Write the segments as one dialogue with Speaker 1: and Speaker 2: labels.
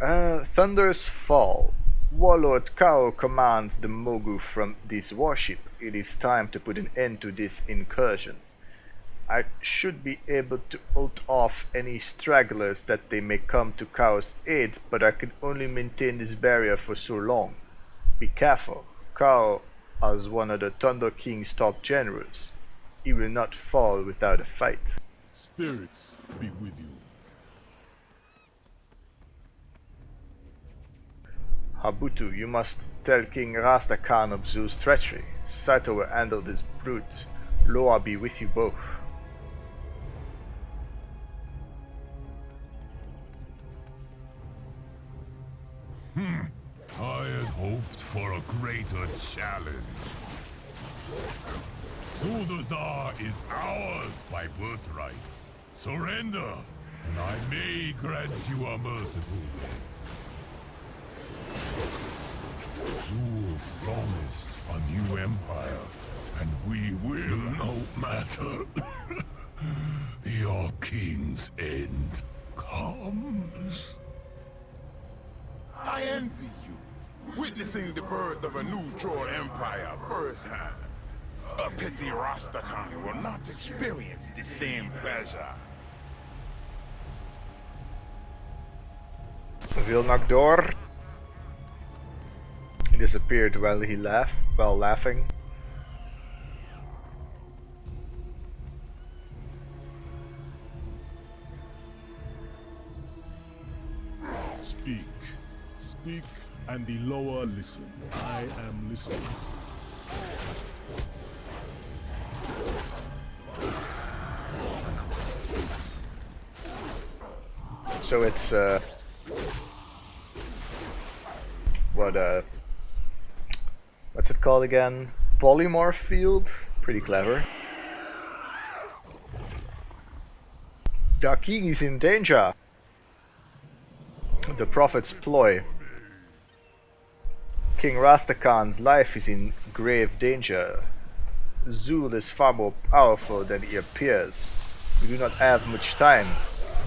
Speaker 1: Thunders fall. Warlord Kao commands the Mogu from this warship. It is time to put an end to this incursion. I should be able to hold off any stragglers that they may come to Kao's aid, but I can only maintain this barrier for so long. Be careful. Kao is one of the Thunder King's top generals. He will not fall without a fight.
Speaker 2: Spirits be with you.
Speaker 1: Habutu, you must tell King Rastakhan of Zul's treachery. Saito will handle this brute. Loa be with you both.
Speaker 2: I had hoped for a greater challenge. Zuldazar is ours by birthright. Surrender, and I may grant you a merciful death. Zul promised a new empire, and we will. No matter. Your king's end comes.
Speaker 3: I envy you, witnessing the birth of a new Troll empire firsthand. A petty Rastakhan will not experience the same pleasure.
Speaker 1: Vilnagdor disappeared while he laughed, while laughing.
Speaker 2: Speak. Speak, and the lower listen. I am listening.
Speaker 1: So it's what's it called again? Polymorph field? Pretty clever. The king is in danger. The prophet's ploy. King Rastakhan's life is in grave danger. Zul is far more powerful than he appears. We do not have much time.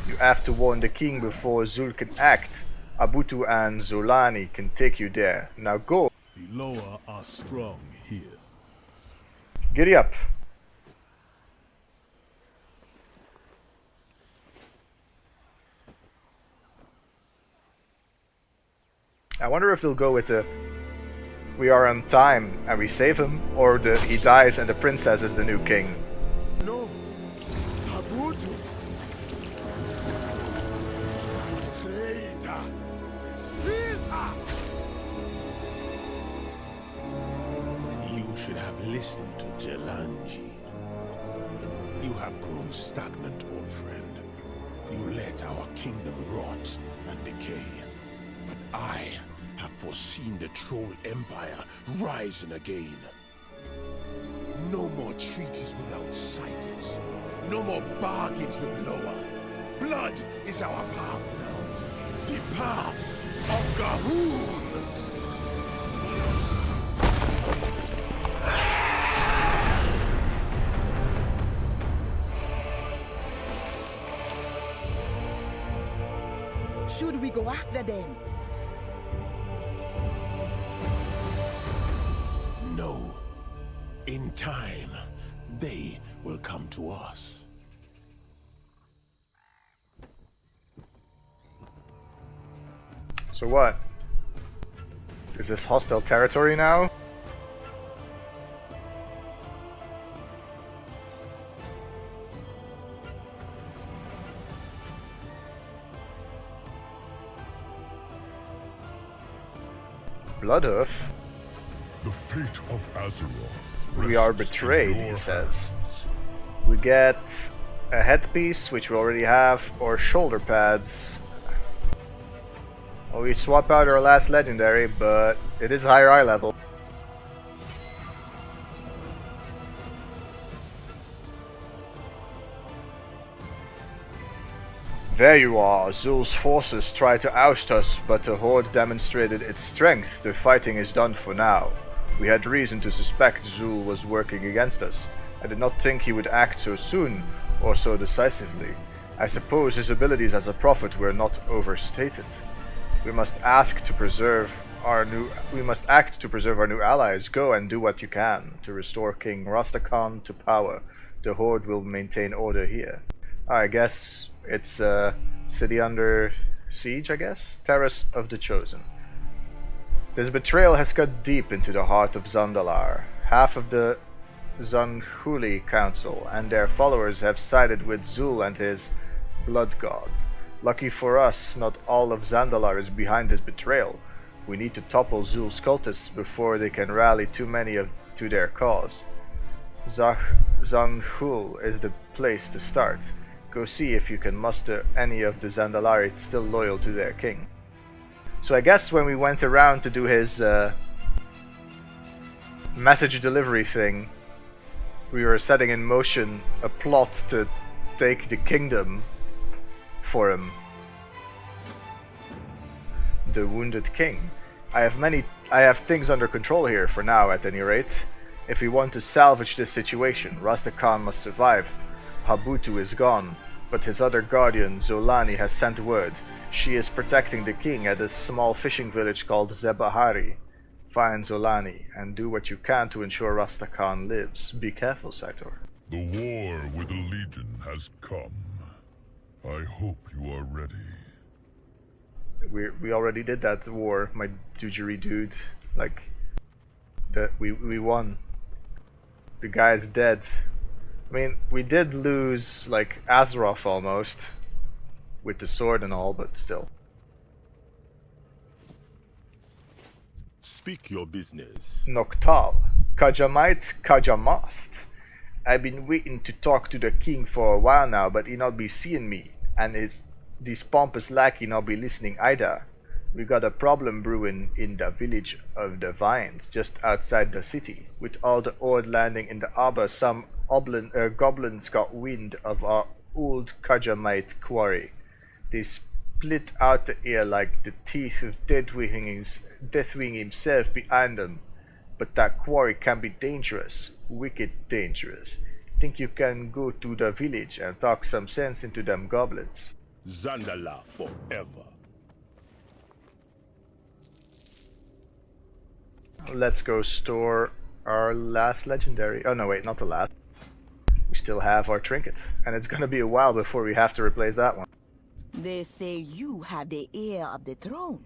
Speaker 1: You have to warn the king before Zul can act. Abutu and Zolani can take you there. Now go.
Speaker 2: The lower are strong here.
Speaker 1: Giddy up. I wonder if they'll go with the we are on time and we save him, or the he dies and the princess is the new king.
Speaker 3: No, Habutu. Traitor. Caesar. You should have listened to Jalanji. You have grown stagnant, old friend. You let our kingdom rot and decay. But I have foreseen the Troll Empire rising again. No more treaties with outsiders. No more bargains with Loa. Blood is our path now. The path of Gahul.
Speaker 4: Should we go after them?
Speaker 3: No. In time, they will come to us.
Speaker 1: So what? Is this hostile territory now? Bloodhoof?
Speaker 2: The fate of Azaroth.
Speaker 1: We are
Speaker 2: rests in
Speaker 1: betrayed,
Speaker 2: your
Speaker 1: he says.
Speaker 2: hands.
Speaker 1: We get a headpiece, which we already have, or shoulder pads. Well, we swap out our last legendary, but it is higher eye level. There you are. Zul's forces tried to oust us, but the Horde demonstrated its strength. The fighting is done for now. We had reason to suspect Zul was working against us. I did not think he would act so soon, or so decisively. I suppose his abilities as a prophet were not overstated. We must act to preserve our new allies. Go and do what you can to restore King Rastakhan to power. The Horde will maintain order here. I guess it's a city under siege, I guess? Terrace of the Chosen. This betrayal has cut deep into the heart of Zandalar. Half of the Zanhuli Council and their followers have sided with Zul and his blood god. Lucky for us, not all of Zandalar is behind this betrayal. We need to topple Zul's cultists before they can rally too many to their cause. Zanhul is the place to start. Go see if you can muster any of the Zandalari still loyal to their king. So I guess when we went around to do his message delivery thing, we were setting in motion a plot to take the kingdom for him. The Wounded King. I have things under control here for now, at any rate. If we want to salvage this situation, Rastakhan must survive. Habutu is gone, but his other guardian, Zolani, has sent word. She is protecting the king at a small fishing village called Zebahari. Find Zolani, and do what you can to ensure Rastakhan lives. Be careful, Sator.
Speaker 2: The war with the Legion has come. I hope you are ready.
Speaker 1: We already did that war, my Dujiri dude. Like, we won. The guy's dead. I mean, we did lose, like, Azaroth almost. With the sword and all, but still.
Speaker 3: Speak your business.
Speaker 1: Noctal. Kajamite, Kajamast. I've been waiting to talk to the king for a while now, but he not be seeing me. And this pompous lackey not be listening either. We got a problem brewing in the village of the Vines, just outside the city. With all the Horde landing in the arbor, some goblins got wind of our old Kajamite quarry. They split out the air like the teeth of Deathwing himself behind them. But that quarry can be dangerous, wicked dangerous. Think you can go to the village and talk some sense into them goblins?
Speaker 3: Zandalar forever.
Speaker 1: Let's go store our last legendary. Oh no, wait, not the last. We still have our trinket, and it's gonna be a while before we have to replace that one.
Speaker 4: They say you have the heir of the throne.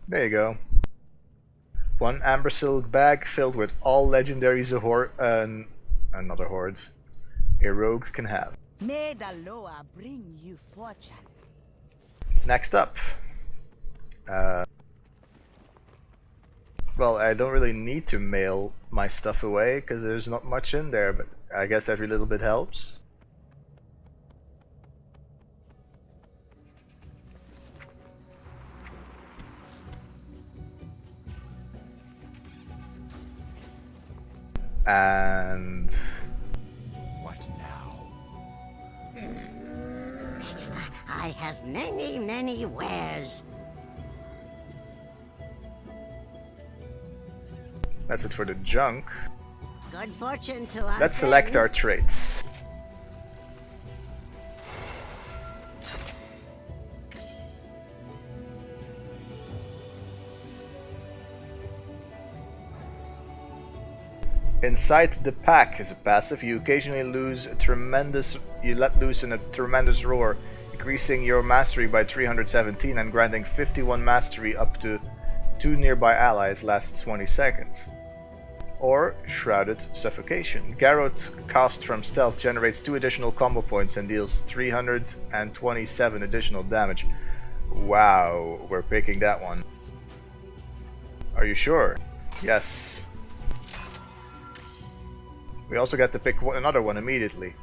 Speaker 1: There you go. One amber silk bag filled with all legendaries another horde a rogue can have.
Speaker 4: May the Loa bring you fortune.
Speaker 1: Next up. Well, I don't really need to mail my stuff away because there's not much in there, but I guess every little bit helps. And
Speaker 5: What now?
Speaker 6: I have many wares.
Speaker 1: that's it for the junk.
Speaker 6: Good fortune to our
Speaker 1: Let's select our
Speaker 6: friends.
Speaker 1: traits. Incite the Pack is a passive. You occasionally let loose in a tremendous roar, increasing your mastery by 317 and granting 51 mastery up to 2 nearby allies. Lasts 20 seconds. Or Shrouded Suffocation. Garrote cast from stealth generates 2 additional combo points and deals 327 additional damage. Wow, we're picking that one. Are you sure? Yes. We also get to pick another one immediately.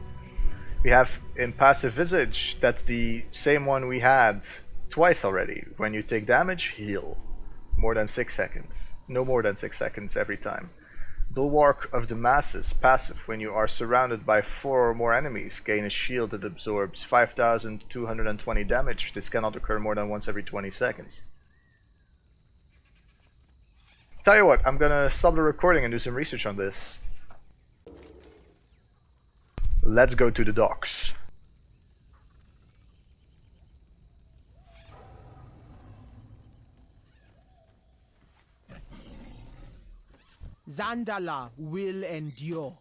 Speaker 1: We have Impassive Visage. That's the same one we had twice already. When you take damage, heal. More than 6 seconds. No more than 6 seconds every time. Bulwark of the Masses. Passive. When you are surrounded by 4 or more enemies, gain a shield that absorbs 5,220 damage. This cannot occur more than once every 20 seconds. Tell you what, I'm gonna stop the recording and do some research on this. Let's go to the docks.
Speaker 7: Zandalar will endure.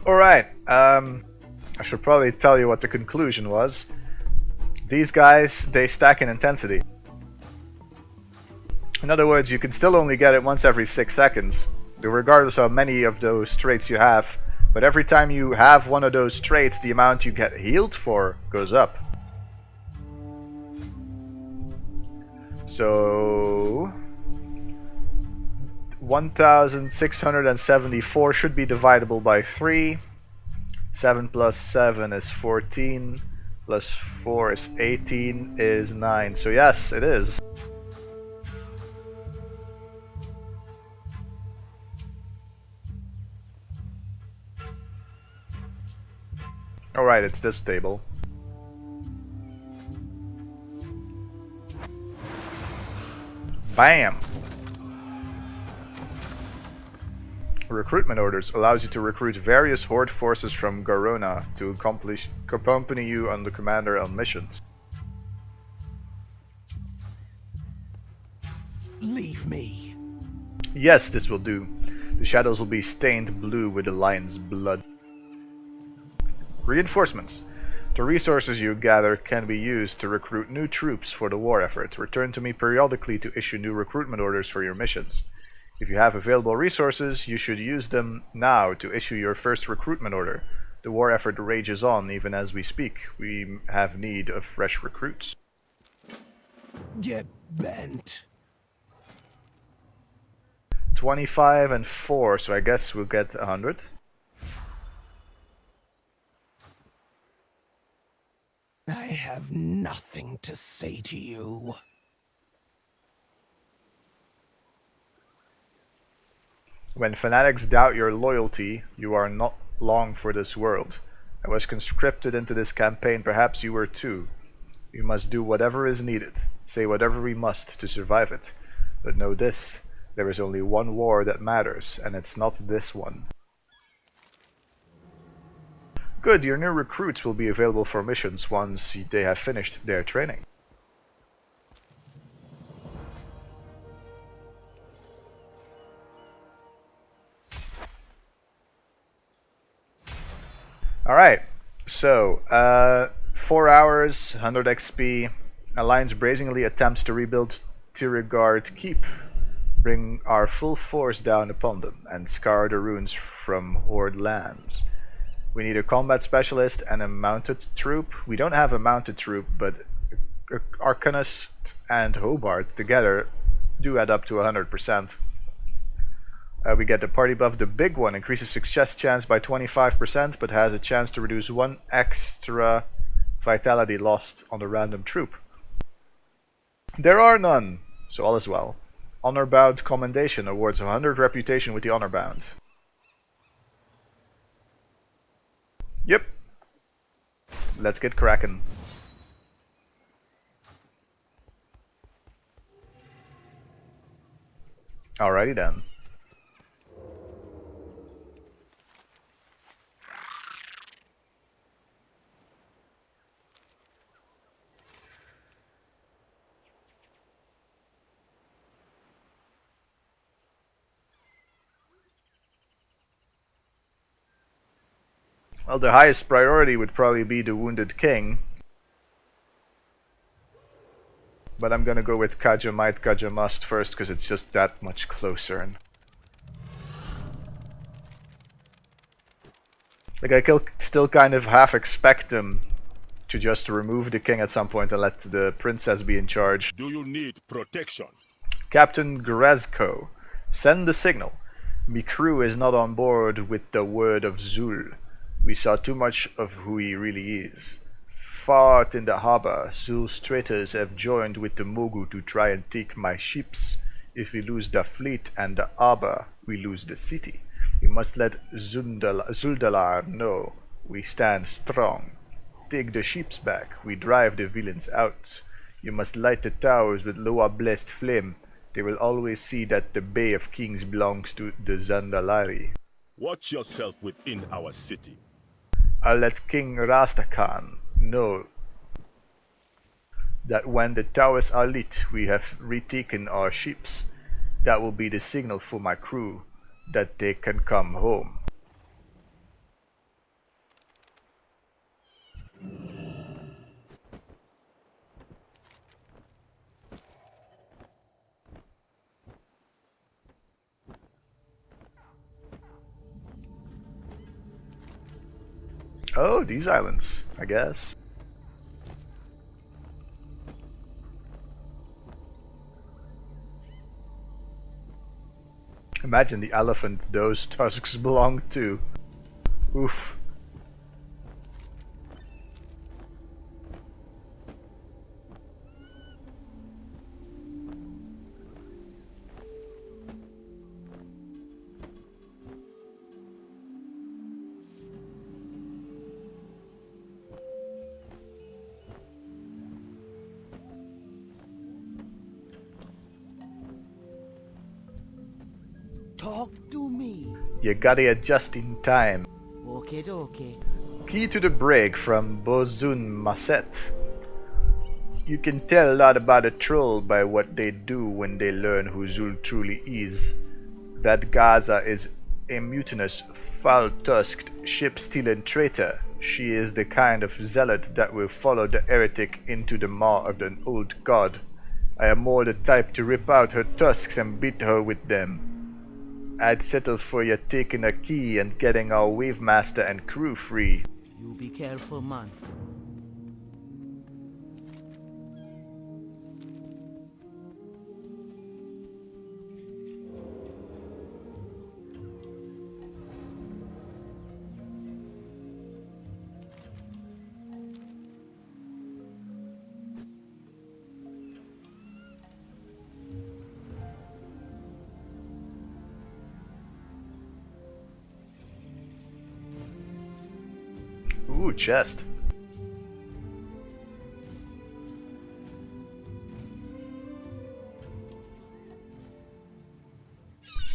Speaker 1: Alright, I should probably tell you what the conclusion was. These guys, they stack in intensity. In other words, you can still only get it once every 6 seconds, regardless of how many of those traits you have. But every time you have one of those traits, the amount you get healed for goes up. So 1674 should be divisible by 3. 7 plus 7 is 14. Plus 4 is 18 is 9. So yes, it is. Alright, it's this table. Bam! Recruitment orders allows you to recruit various Horde forces from Garona to accompany you on the commander on missions.
Speaker 5: Leave me.
Speaker 1: Yes, this will do. The shadows will be stained blue with the lion's blood. Reinforcements. The resources you gather can be used to recruit new troops for the war effort. Return to me periodically to issue new recruitment orders for your missions. If you have available resources, you should use them now to issue your first recruitment order. The war effort rages on even as we speak. We have need of fresh recruits.
Speaker 5: Get bent.
Speaker 1: 25 and 4, so I guess we'll get 100.
Speaker 5: I have nothing to say to you.
Speaker 1: When fanatics doubt your loyalty, you are not long for this world. I was conscripted into this campaign, perhaps you were too. We must do whatever is needed, say whatever we must to survive it. But know this, there is only one war that matters, and it's not this one. Good, your new recruits will be available for missions once they have finished their training. Alright, so 4 hours, 100 XP. Alliance brazenly attempts to rebuild Tirigard Keep. Bring our full force down upon them and scour the ruins from Horde lands. We need a combat specialist and a mounted troop. We don't have a mounted troop, but Arcanist and Hobart together do add up to 100%. We get the party buff. The big one increases success chance by 25%, but has a chance to reduce 1 extra vitality lost on the random troop. There are none, so all is well. Honor Bound Commendation awards 100 reputation with the Honor Bound. Yep. Let's get cracking. Alrighty then. Well, the highest priority would probably be the Wounded King. But I'm gonna go with Kaja Might, Kaja Must first, because it's just that much closer. And like, I still kind of half expect them to just remove the king at some point and let the princess be in charge.
Speaker 3: Do you need protection?
Speaker 1: Captain Grezko, send the signal. My crew is not on board with the word of Zul. We saw too much of who he really is. Far out in the harbor, Zul's traitors have joined with the Mogu to try and take my ships. If we lose the fleet and the harbor, we lose the city. We must let Zuldalar know we stand strong. Take the ships back, we drive the villains out. You must light the towers with Loa blessed flame. They will always see that the Bay of Kings belongs to the Zandalari.
Speaker 3: Watch yourself within our city.
Speaker 1: I'll let King Rastakhan know that when the towers are lit, we have retaken our ships. That will be the signal for my crew that they can come home. Oh, these islands, I guess. Imagine the elephant those tusks belong to. Oof.
Speaker 7: Talk to me.
Speaker 1: You gotta adjust in time.
Speaker 7: Okay.
Speaker 1: Key to the break from Bozun Maset. You can tell a lot about a troll by what they do when they learn who Zul truly is. That Gaza is a mutinous, foul-tusked, ship-stealing traitor. She is the kind of zealot that will follow the heretic into the maw of the old god. I am more the type to rip out her tusks and beat her with them. I'd settle for you taking a key and getting our wave master and crew free.
Speaker 7: You be careful, man.
Speaker 1: Ooh, chest.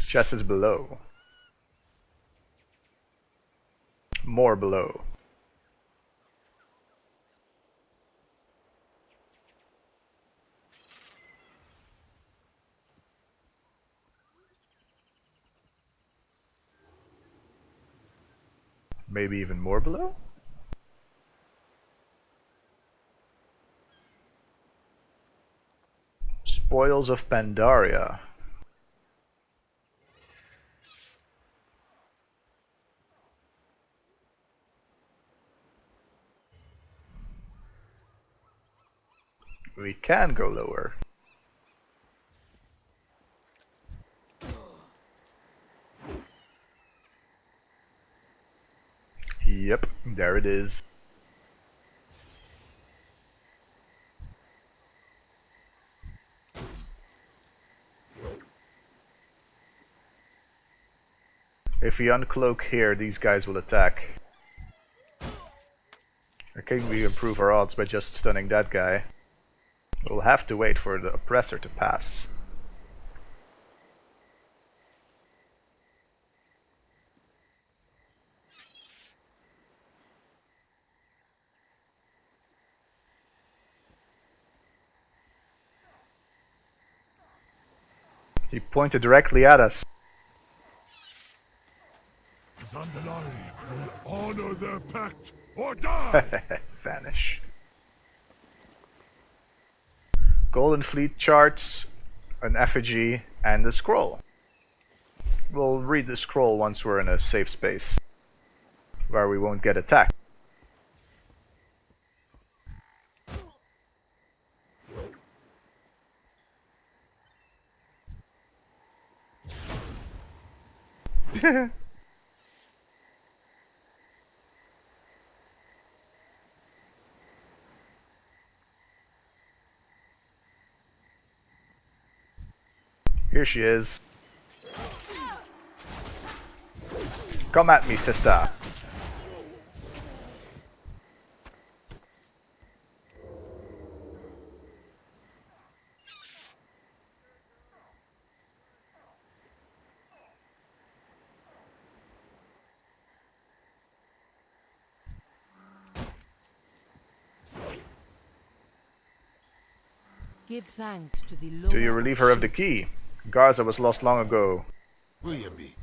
Speaker 1: Chest is below. More below. Maybe even more below? Spoils of Pandaria. We can go lower. Yep, there it is. If we uncloak here, these guys will attack. I think we improve our odds by just stunning that guy. We'll have to wait for the oppressor to pass. He pointed directly at us.
Speaker 2: Zandalari will honor their pact or die!
Speaker 1: Vanish. Golden Fleet charts, an effigy, and a scroll. We'll read the scroll once we're in a safe space, where we won't get attacked. Here she is. Come at me, sister.
Speaker 7: Give thanks to the Lord.
Speaker 1: Do you relieve her of the key? Garza was lost long ago.
Speaker 3: Will you be?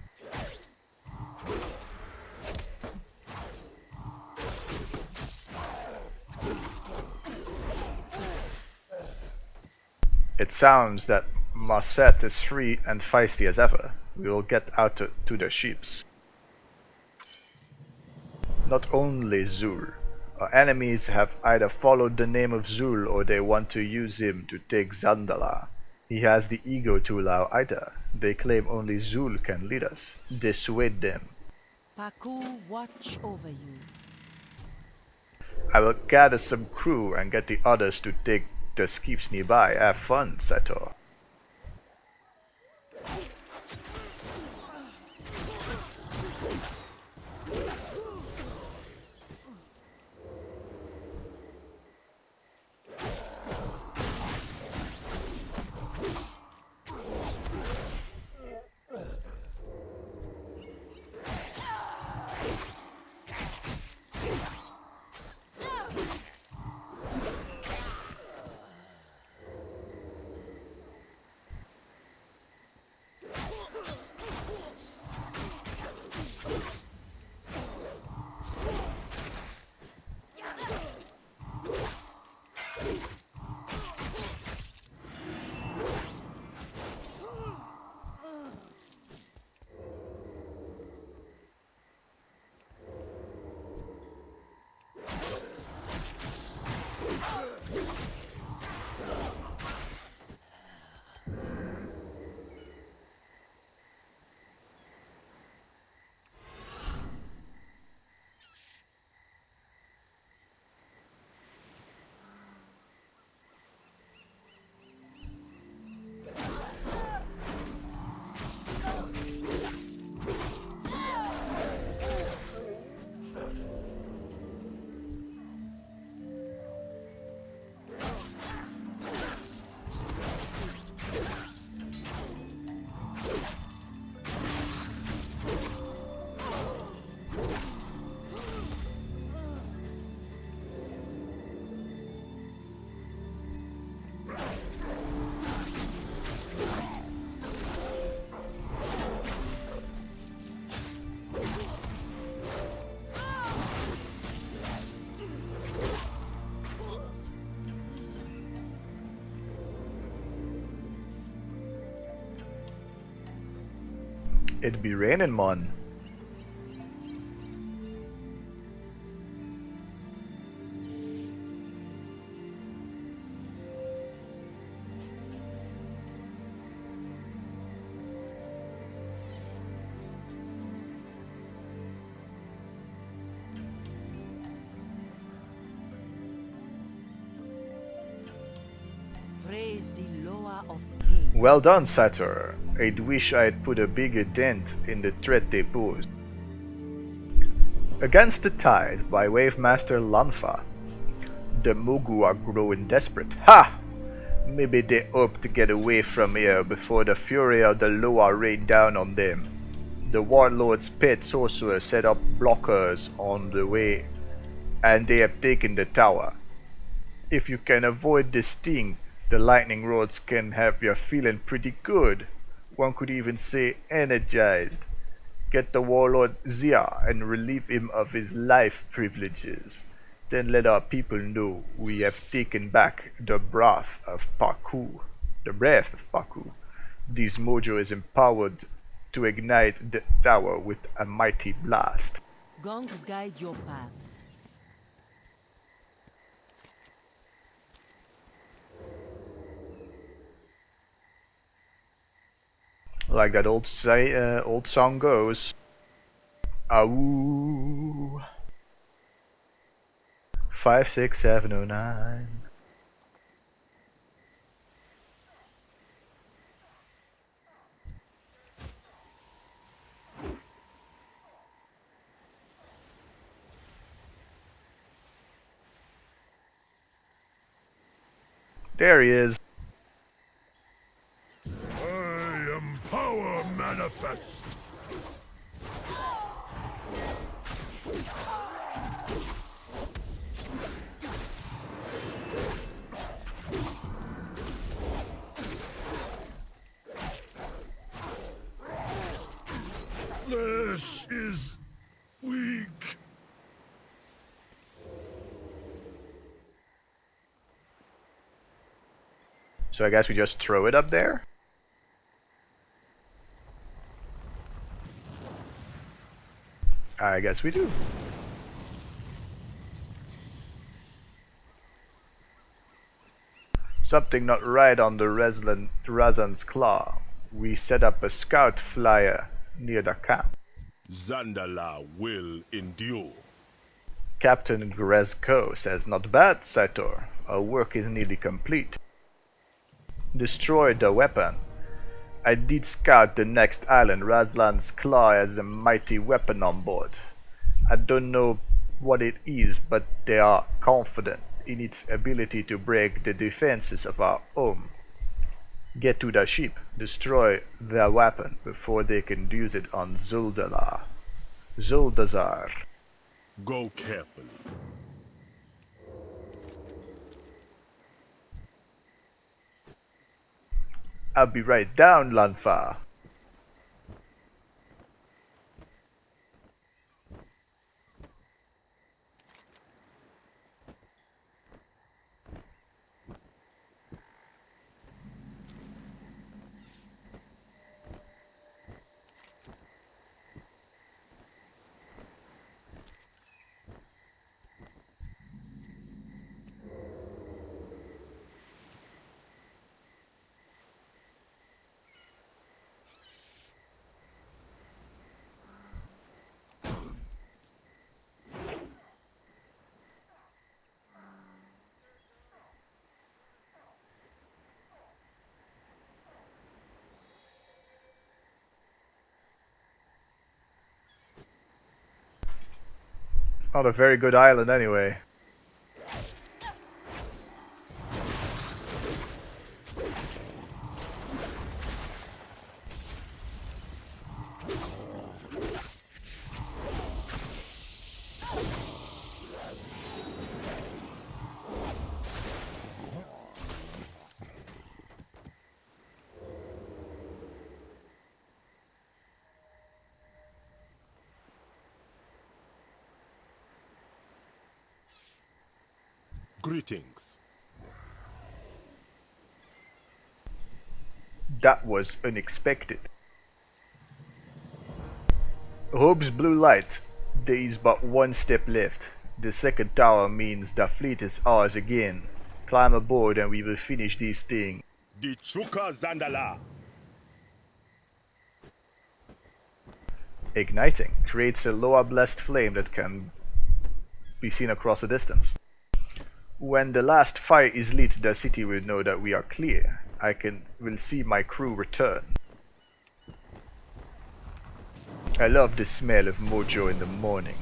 Speaker 1: It sounds that Marset is free and feisty as ever. We will get out to the ships. Not only Zul. Our enemies have either followed the name of Zul or they want to use him to take Zandalar. He has the ego to allow either. They claim only Zul can lead us. Dissuade them.
Speaker 7: Paku watch over you.
Speaker 1: I will gather some crew and get the others to take the skiffs nearby. Have fun, Sator. It be raining, man.
Speaker 7: Praise the lower of pain.
Speaker 1: Well done, Sator. I'd wish I'd put a bigger dent in the threat they posed. Against the Tide by Wavemaster Lanfa. The Mogu are growing desperate. Ha! Maybe they hope to get away from here before the fury of the Loa rain down on them. The Warlord's pet sorcerer set up blockers on the way and they have taken the tower. If you can avoid this sting, the lightning rods can have you feeling pretty good. One could even say energized. Get the warlord Zia and relieve him of his life privileges. Then let our people know we have taken back the breath of Paku. The breath of Paku. This mojo is empowered to ignite the tower with a mighty blast.
Speaker 7: Gong guide your path.
Speaker 1: Like that old song goes. Awoo. 56709. There he is.
Speaker 2: I am power manifest. Flesh is weak.
Speaker 1: So I guess we just throw it up there? I guess we do. Something not right on the Razan's Claw. We set up a scout flyer near the camp.
Speaker 3: Zandalar will endure.
Speaker 1: Captain Grezko says, "Not bad, Sator. Our work is nearly complete. Destroyed the weapon. I did scout the next island. Razlan's Claw has a mighty weapon on board. I don't know what it is, but they are confident in its ability to break the defenses of our home. Get to the ship, destroy their weapon before they can use it on Zuldazar.
Speaker 3: Go carefully.
Speaker 1: I'll be right down, Lanfa." Not a very good island anyway.
Speaker 3: Greetings.
Speaker 1: That was unexpected. Hope's blue light. There is but one step left. The second tower means the fleet is ours again. Climb aboard and we will finish this thing.
Speaker 3: The Chuka Zandalar.
Speaker 1: Igniting creates a lower blessed flame that can be seen across the distance. When the last fire is lit, the city will know that we are clear. Will see my crew return. I love the smell of mojo in the morning.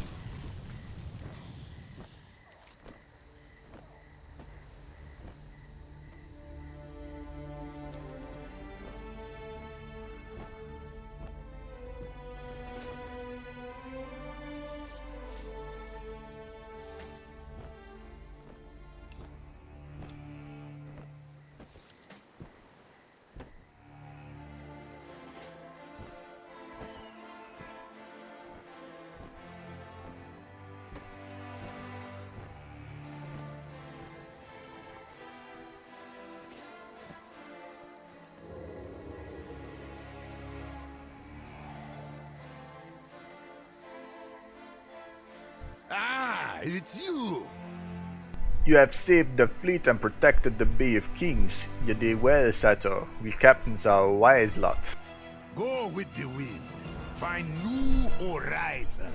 Speaker 3: Ah, it's you!
Speaker 1: You have saved the fleet and protected the Bay of Kings. You did well, Sato. We captains are a wise lot.
Speaker 3: Go with the wind. Find new horizons.